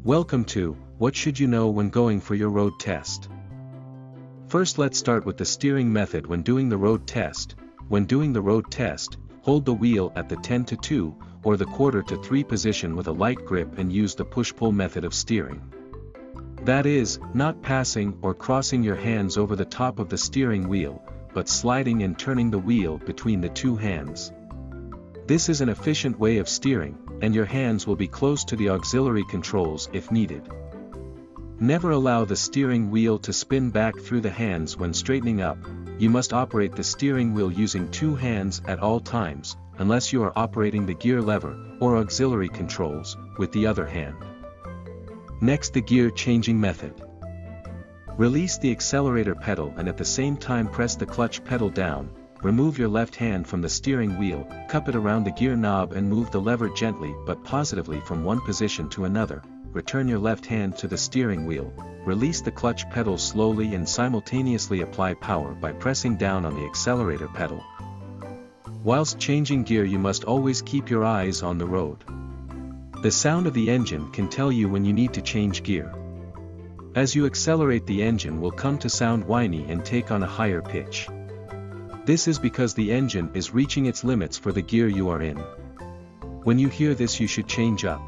Welcome to, What Should You Know When Going for Your Road Test? First, let's start with the steering method when doing the road test. When doing the road test, hold the wheel at the 10-2 or the 1/4-3 position with a light grip and use the push-pull method of steering. That is, not passing or crossing your hands over the top of the steering wheel, but sliding and turning the wheel between the two hands. This is an efficient way of steering, and your hands will be close to the auxiliary controls if needed. Never allow the steering wheel to spin back through the hands when straightening up. You must operate the steering wheel using two hands at all times, unless you are operating the gear lever, or auxiliary controls, with the other hand. Next, the gear changing method. Release the accelerator pedal and at the same time press the clutch pedal down. Remove your left hand from the steering wheel, cup it around the gear knob and move the lever gently but positively from one position to another. Return your left hand to the steering wheel. Release the clutch pedal slowly and simultaneously apply power by pressing down on the accelerator pedal. Whilst changing gear, you must always keep your eyes on the road. The sound of the engine can tell you when you need to change gear. As you accelerate, the engine will come to sound whiny and take on a higher pitch. This is because the engine is reaching its limits for the gear you are in. When you hear this, you should change up.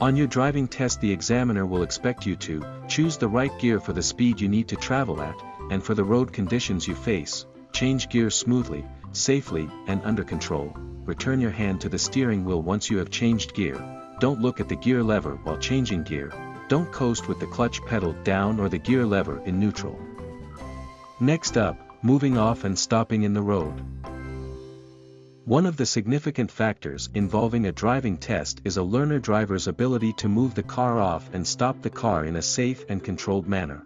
On your driving test, the examiner will expect you to choose the right gear for the speed you need to travel at, and for the road conditions you face. Change gear smoothly, safely, and under control. Return your hand to the steering wheel once you have changed gear. Don't look at the gear lever while changing gear. Don't coast with the clutch pedal down or the gear lever in neutral. Next up, moving off and stopping in the road. One of the significant factors involving a driving test is a learner driver's ability to move the car off and stop the car in a safe and controlled manner.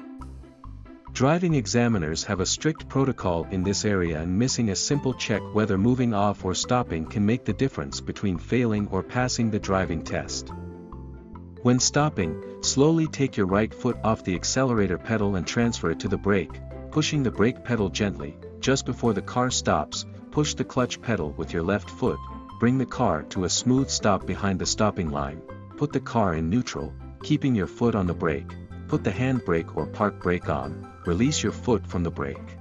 Driving examiners have a strict protocol in this area, and missing a simple check whether moving off or stopping can make the difference between failing or passing the driving test. When stopping, slowly take your right foot off the accelerator pedal and transfer it to the brake, pushing the brake pedal gently. Just before the car stops, push the clutch pedal with your left foot, bring the car to a smooth stop behind the stopping line. Put the car in neutral, keeping your foot on the brake. Put the handbrake or park brake on, release your foot from the brake.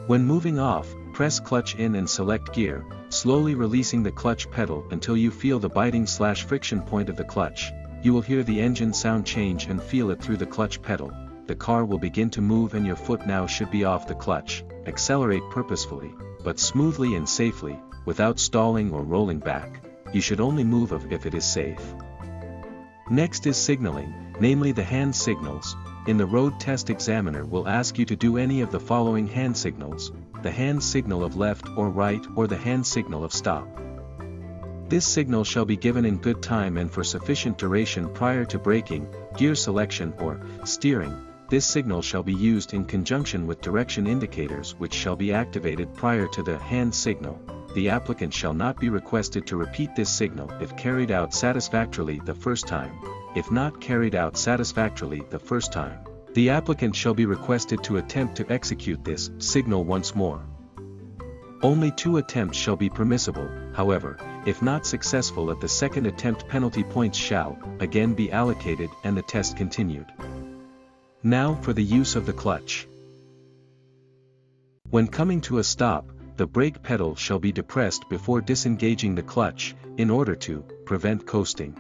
When moving off, press clutch in and select gear, slowly releasing the clutch pedal until you feel the biting/friction point of the clutch. You will hear the engine sound change and feel it through the clutch pedal. The car will begin to move and your foot now should be off the clutch. Accelerate purposefully, but smoothly and safely, without stalling or rolling back. You should only move if it is safe. Next is signaling, namely the hand signals. In the road test, examiner will ask you to do any of the following hand signals: the hand signal of left or right, or the hand signal of stop. This signal shall be given in good time and for sufficient duration prior to braking, gear selection, or steering. This signal shall be used in conjunction with direction indicators, which shall be activated prior to the hand signal. The applicant shall not be requested to repeat this signal if carried out satisfactorily the first time. If not carried out satisfactorily the first time, the applicant shall be requested to attempt to execute this signal once more. Only 2 attempts shall be permissible. However, if not successful at the second attempt, penalty points shall again be allocated and the test continued. Now for the use of the clutch. When coming to a stop, the brake pedal shall be depressed before disengaging the clutch, in order to prevent coasting.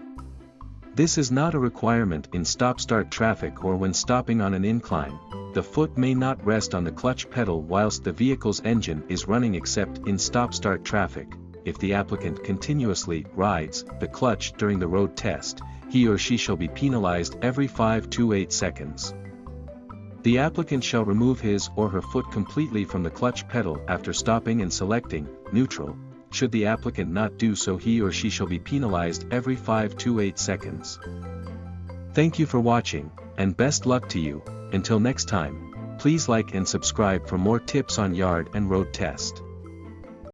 This is not a requirement in stop-start traffic or when stopping on an incline. The foot may not rest on the clutch pedal whilst the vehicle's engine is running, except in stop-start traffic. If the applicant continuously rides the clutch during the road test, he or she shall be penalized every 5 to 8 seconds. The applicant shall remove his or her foot completely from the clutch pedal after stopping and selecting neutral. Should the applicant not do so, he or she shall be penalized every 5 to 8 seconds. Thank you for watching, and best luck to you. Until next time, please like and subscribe for more tips on yard and road test.